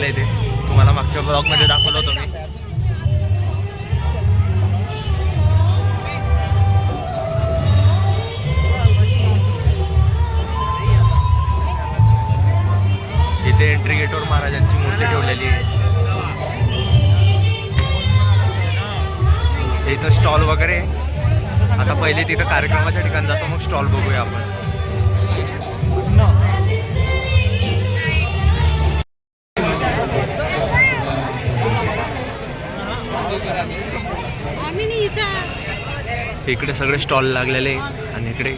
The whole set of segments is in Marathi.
आहे ते तुम्हाला मागच्या ब्लॉगमध्ये दाखवलं होतं मी. इथे एंट्री गेटवर महाराजांची मूर्ती ठेवलेली आहे. इथं स्टॉल वगैरे आहे. आता पहिले तिथं कार्यक्रमाच्या ठिकाणी जातो, मग स्टॉल बघूया आपण. इकडे सगळे स्टॉल लागलेले आणि इकडे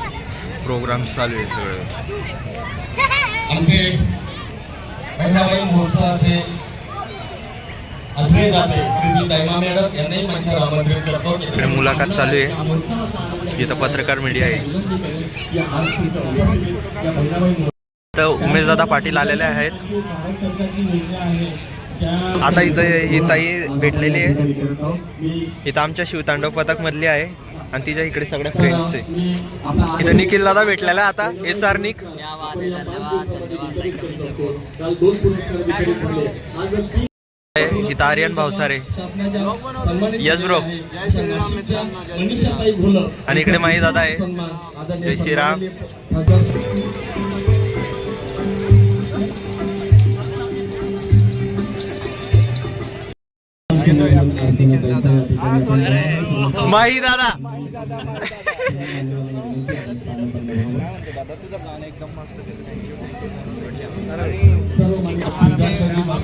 प्रोग्राम चालू आहे सगळं. आमचे महिलाबाई मोर्चाचे असले जाते कृती दैमा मॅडम यांनाही मंचावर आमंत्रित करतो. इकडे मुलाखत चालू आहे. इथं पत्रकार मीडिया आहे. तर उमेशदादा पाटील आलेले आहेत. आता इथं ही ताई भेटलेली आहे. इथं आमच्या शिवतांडव पथक मधली आहे आणि तिच्या इकडे सगळ्या फ्रेंड्स आहे. इथं निखिल दादा भेटलेला आहे. आता SR निक. इथं आर्यन भावसारे. Yes bro. आणि इकडे माही दादा आहे. जय श्रीराम. माही दादा.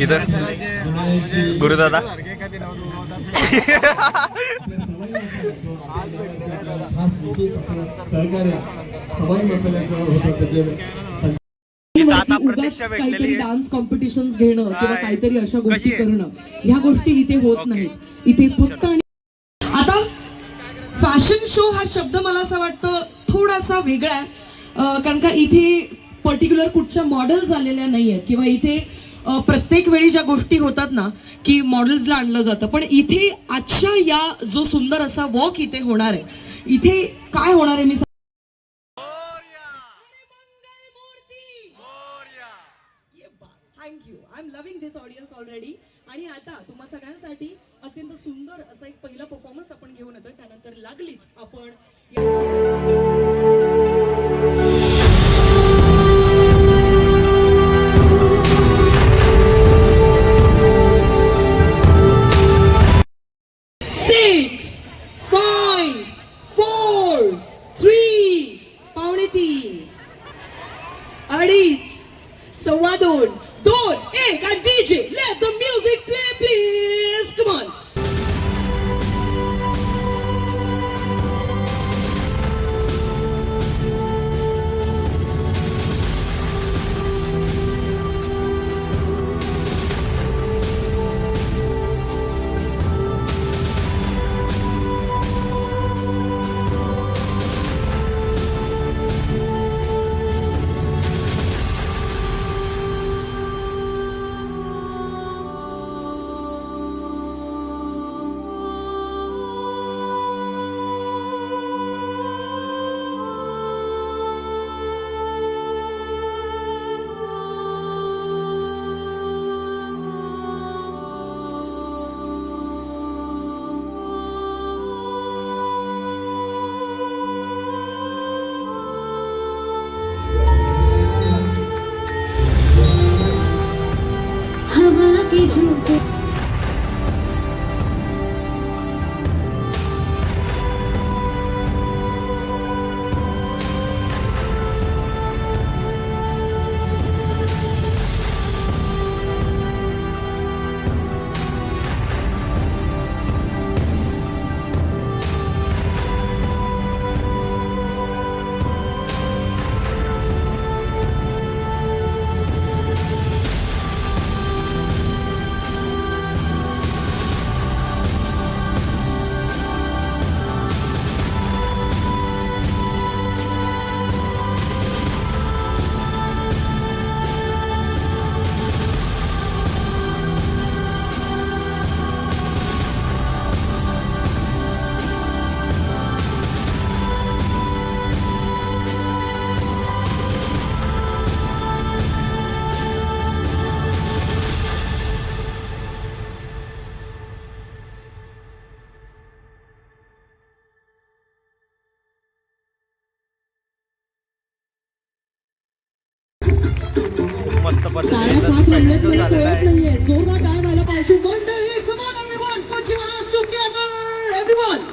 इधर गुरुदादा. काहीतरी डान्स कॉम्पिटिशन्स घेणं किंवा काहीतरी अशा गोष्टी करणं, ह्या गोष्टी इथे होत नाहीत. इथे फक्त आणि आता फॅशन शो हा शब्द मला असं वाटतं थोडासा वेगळा आहे, कारण का इथे पर्टिक्युलर कुठच्या मॉडेल्स आलेल्या नाही आहेत किंवा इथे प्रत्येक वेळी ज्या गोष्टी होतात ना की मॉडेल्सला आणलं जातं, पण इथे आजच्या या जो सुंदर असा वॉक इथे होणार आहे, इथे काय होणार आहे मी thank you. I am loving this audience already. आणि आता तुम्हा सगळ्यांसाठी अत्यंत सुंदर असा एक पहिला परफॉर्मन्स आपण घेऊन येतोय. त्यानंतर लागलीच आपण सव्वा दोन, दोन, एक, and DJ, let the music play, please. Come on. खूप मस्त टाळ्या पद्धतीने का थांबल्यात fashion show मला झालेला कळत आहे. नाहीये. जोरदार टाळ्या व्हायला पाहिजे. मंडळी, come on everyone, put your hands together, everyone.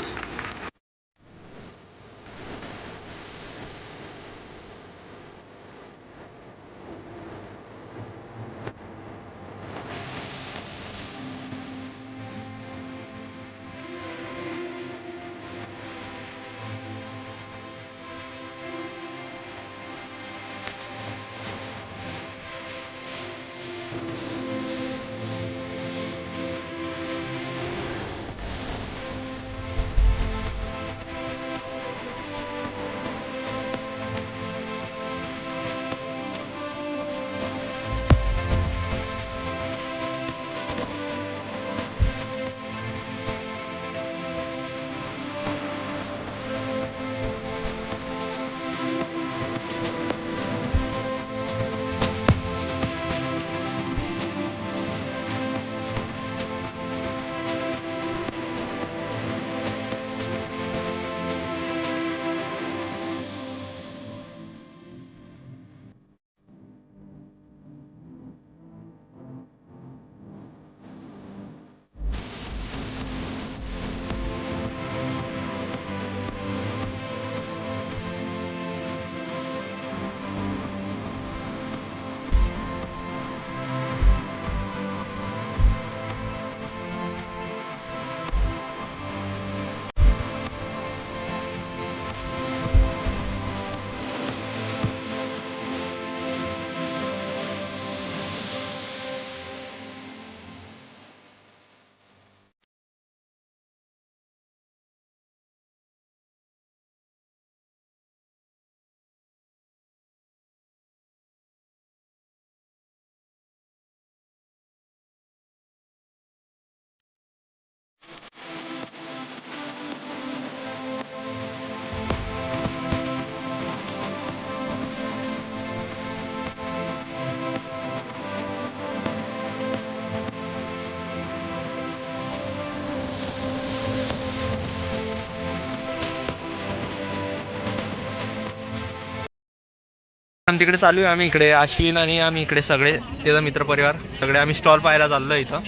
आम्ही तिकडे चालू आहे. आम्ही इकडे अश्विन आणि आम्ही इकडे सगळे त्याचा मित्रपरिवार सगळे आम्ही स्टॉल पाहायला चाललो इथं.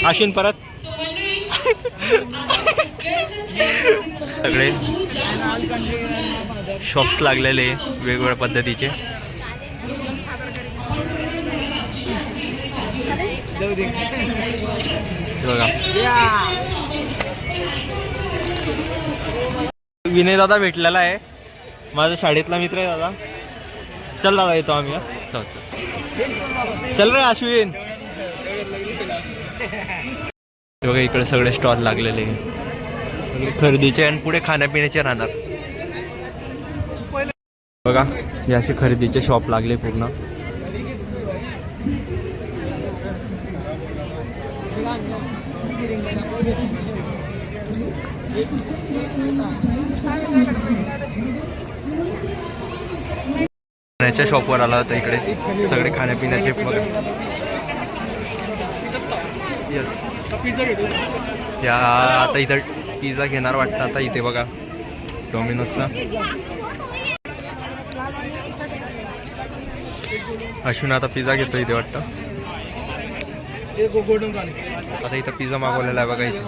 अश्विन परत सगळे शॉप्स लागलेले वेगवेगळ्या पद्धतीचे. बघा विनय दादा भेटलेला आहे, माझा शाळेतला मित्र आहे दादा. चल दादा येतो आम्ही. चल चल चल रे अश्विन. बघा इकडे सगळे स्टॉल लागलेले सगळे खरेदीचे आणि पुढे खाण्यापिण्याचे राहणार. बघा हे असे खरेदीचे शॉप लागले पूर्ण. खाण्याच्या शॉपवर आला होता इकडे सगळे खाण्यापिण्याचे. बघा या आता इथं पिझ्झा घेणार वाटतं आता इथे. बघा डॉमिनोजचा. अश्विन आता पिझ्झा घेतो इथे वाटतं. आता इथं पिझ्झा मागवलेला आहे बघा इथे.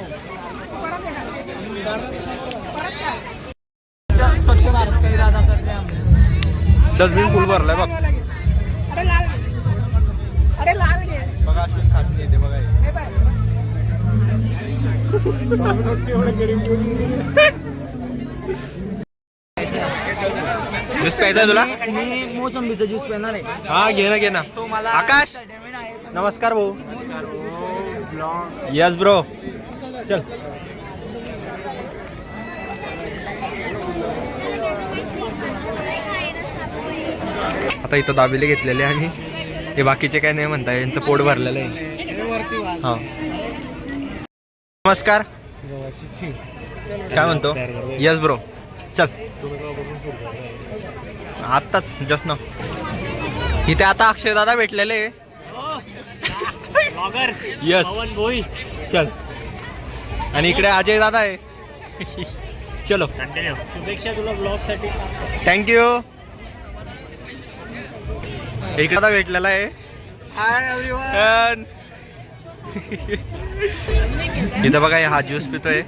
डस्टबिन फुल भरलाय बघ. बघा अश्विन खात येते बघा. ज्यूस प्यायचा तुला? मी मोसंबीचा ज्यूस पिणार आहे. हा घे ना घे ना. आकाश नमस्कार भाऊ. यस ब्रो चल. आता इथं दाबेले घेतलेले आणि हे बाकीचे काय नाही म्हणताय, यांचं पोट भरलेलं आहे. हा नमस्कार काय म्हणतो? यस ब्रो चल. आत्ताच जस्ट ना इथे आता अक्षय दादा भेटलेले. यस चल. आणि इकडे अजय दादा आहे. चलो शुभेच्छा तुला ब्लॉग साठी. थँक्यू. इकडे आता भेटलेला आहे. इथं बघा हा ज्यूस पितोय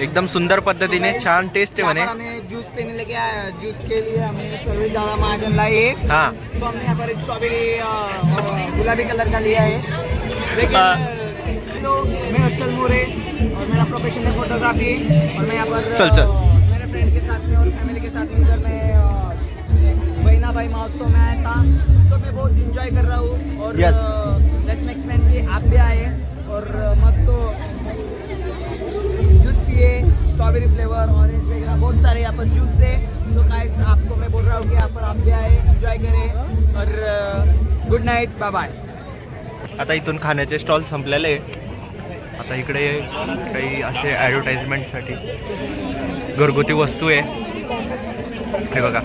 एकदम सुंदर पद्धतीने, छान टेस्ट है म्हणे. हमें जूस पीने लेके आया, जूस के लिए हमें सर्विस ज़्यादा महाजन लाई है. हाँ तो हमने यहाँ पर स्ट्रॉबेरी और गुलाबी कलर का लिया है. लेकिन तो मैं हर्षल मोरे और मेरा प्रोफेशन है फोटोग्राफी और मैं यहाँ पर चल. मेरे फ्रेंड के साथ में और फैमिली के साथ में इधर मैं बहना भाई महोत्सव में आया था. तो मैं बहुत इंजॉय कर रहा हूँ और Yes. लेट्स मेक फ्रेंड की आप भी आए और मस्त जूस पिए, स्ट्रॉबेरी फ्लेवर, ऑरेंज वगैरह बहुत सारे यहाँ पर जूस है. तो गाइस आपको मैं बोल रहा हूँ कि यहाँ पर आप भी आए, एंजॉय करें और गुड नाइट, बाय बाय. आता इथून खाण्याचे स्टॉल संपलेले आहे. आता इकडे काही असे ॲडव्हर्टाइजमेंटसाठी घरगुती वस्तू आहे. हे बघा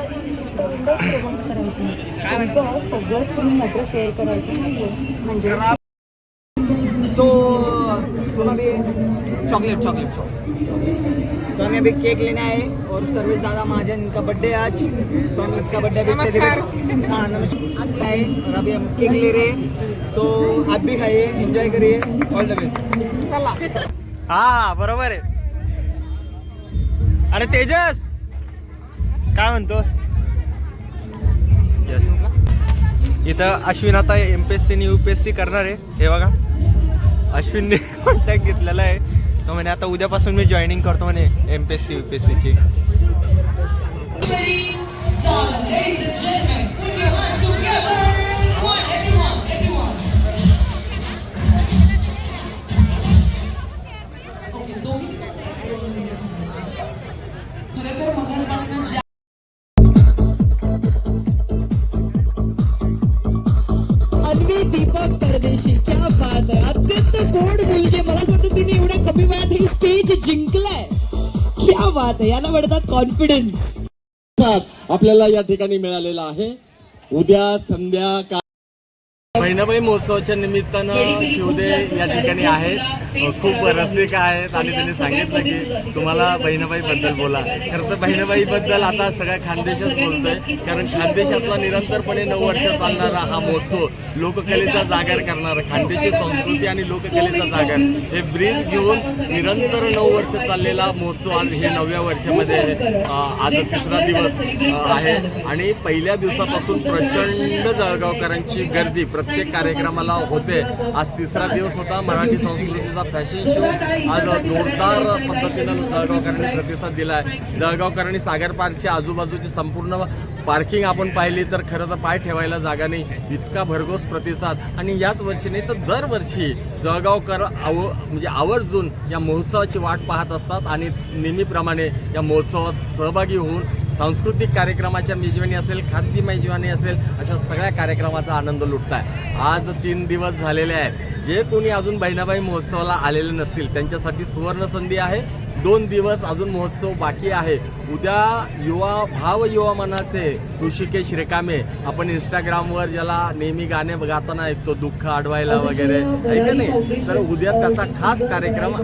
सगळं स्क्रीन मॅटर शेअर करायचं म्हणजे सो हम अभी चॉकलेट तो हमें अभी केक लेना है और सर्विस दादा महाजन इनका बर्थडे आज. तो हम इसका बर्थडे अभी सेलिब्रेट. हाँ नमस्कार है और अभी हम केक ले रहे हैं. सो आप भी खाइए, एंजॉय करिए. All the best. चला. हा बरोबर आहे. अरे तेजस काय म्हणतोस? इथं अश्विन आता MPSC आणि UPSC करणार आहे. हे बघा अश्विनने कॉन्टॅक्ट घेतलेला आहे. तो म्हणे आता उद्यापासून मी जॉईनिंग करतो म्हणे MPSC UPSC ची. अन्वी दीपक परदेशी, क्या बात आहे. अत्यंत गोड मुलगी. मला असं वाटतं तिने एवढ्या कमी वयात हे स्टेज जिंकलाय. क्या बात आहे. याला म्हणतात कॉन्फिडन्स. आपल्याला या ठिकाणी मिळालेला आहे. उद्या संध्याकाळ बहिणाबाई महोत्सवाच्या निमित्तानं शिवदे या ठिकाणी आहेत. खूप रसिक आहेत आणि त्यांनी सांगितलं की तुम्हाला बहिणाबाई बद्दल बोला. खरं तर बहिणाबाई बद्दल आता सगळ्या खानदेशात बोलतोय, कारण खानदेशातला निरंतरपणे 9 वर्ष चालणारा हा महोत्सव लोककलेचा जागर करणारा, खानदेशी संस्कृती आणि लोककलेचा जागर हे ब्रीज घेऊन निरंतर 9 वर्ष चाललेला महोत्सव आज हे 9व्या वर्षामध्ये आज 3रा दिवस आहे. आणि पहिल्या दिवसापासून प्रचंड जळगावकरांची गर्दी प्रत्येक कार्यक्रमाला होते. आज 3रा दिवस होता. मराठी संस्कृतीचा फॅशन शो आज जोरदार पद्धतीनं जळगावकरांनी प्रतिसाद दिला आहे. जळगावकरांनी सागर पार्कच्या आजूबाजूची संपूर्ण पार्किंग आपण पाहिली तर खरं तर पाय ठेवायला जागा नाही, इतका भरघोस प्रतिसाद. आणि याच वर्षी नाही तर दरवर्षी जळगावकर म्हणजे आवर्जून या महोत्सवाची वाट पाहत असतात आणि नेहमीप्रमाणे या महोत्सवात सहभागी होऊन सांस्कृतिक कार्यक्रमाच्या मेजवानी असेल, खाद्य मेजवानी असेल, अशा सगळ्या कार्यक्रमाचा आनंद लुटताय. आज 3 दिवस झालेले आहेत. जे कोणी अजून बहिणाबाई महोत्सवाला आलेले नसतील त्यांच्यासाठी सुवर्ण संधी आहे. 2 दिवस अजून महोत्सव बाकी आहे. उद्या युवा मनाचे ऋषिकेश रेकामे, आपण इंस्टाग्रामवर ज्याला नेहमी गाणे गाताना ऐकतो, दुःख अडवायला वगैरे ऐक नाही, तर उद्या त्याचा खास कार्यक्रम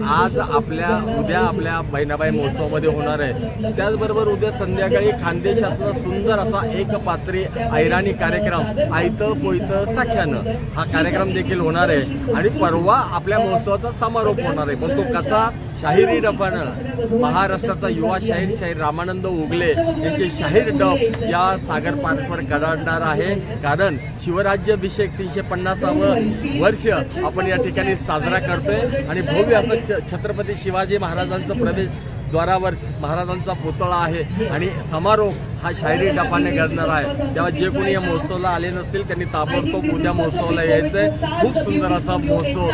उद्या आपल्या बहिणाबाई महोत्सवामध्ये होणार आहे. त्याचबरोबर उद्या संध्याकाळी खानदेशातला सुंदर असा एकपात्री ऐराणी कार्यक्रम आयतं पोयतं साख्यानं हा कार्यक्रम देखील होणार आहे. आणि परवा आपल्या महोत्सवाचा समारोप होणार आहे. पण तो कसा? शाहिरी डफानं महाराष्ट्राचा युवा शाहीर रामानंद उगले यांचे शाहीर डफ या सागर पार्कवर कडाडणार आहे. कारण शिवराज्याभिषेक 350वे वर्ष आपण या ठिकाणी साजरा करतोय आणि भव्य असं छत्रपती शिवाजी महाराजांचं प्रवेशद्वारावर महाराजांचा पुतळा आहे आणि समारोप हा शाहिरी डफाने घडणार आहे. तेव्हा जे कोणी या महोत्सवाला आले नसतील त्यांनी ताबडतोब उद्या महोत्सवाला यायचंय. खूप सुंदर असा महोत्सव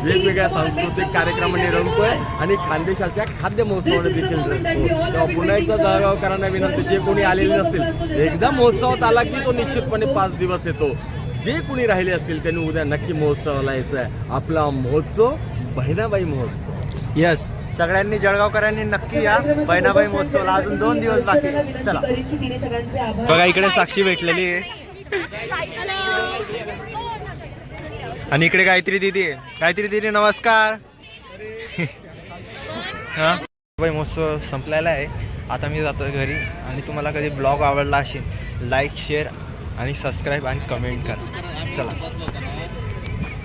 वेगवेगळ्या सांस्कृतिक कार्यक्रमाने रंगतोय आणि खानदेशाच्या खाद्य महोत्सवाने देखील रंगतो. तेव्हा पुन्हा एकदा जळगावकरांना विनंती, जे कोणी आलेले नसतील, एकदा महोत्सवात आला की तो निश्चितपणे 5 दिवस येतो. जे कोणी राहिले असतील त्यांनी उद्या नक्की महोत्सवाला यायचं आहे. आपला महोत्सव बहिणाबाई महोत्सव. यस, सगळ्यांनी जळगावकरांनी नक्की या बहिणाबाई महोत्सवाला. अजून 2 दिवस बाकी. चला बघा इकडे साक्षी भेटलेली आहे आणि इकडे गायत्री दीदी आहे. गायत्री दीदी नमस्कार. हा बहिणाबाई महोत्सव संपलेला आहे. आता मी जातो घरी आणि तुम्हाला कधी ब्लॉग आवडला असेल लाईक शेअर आणि सबस्क्राईब आणि कमेंट करा. चला.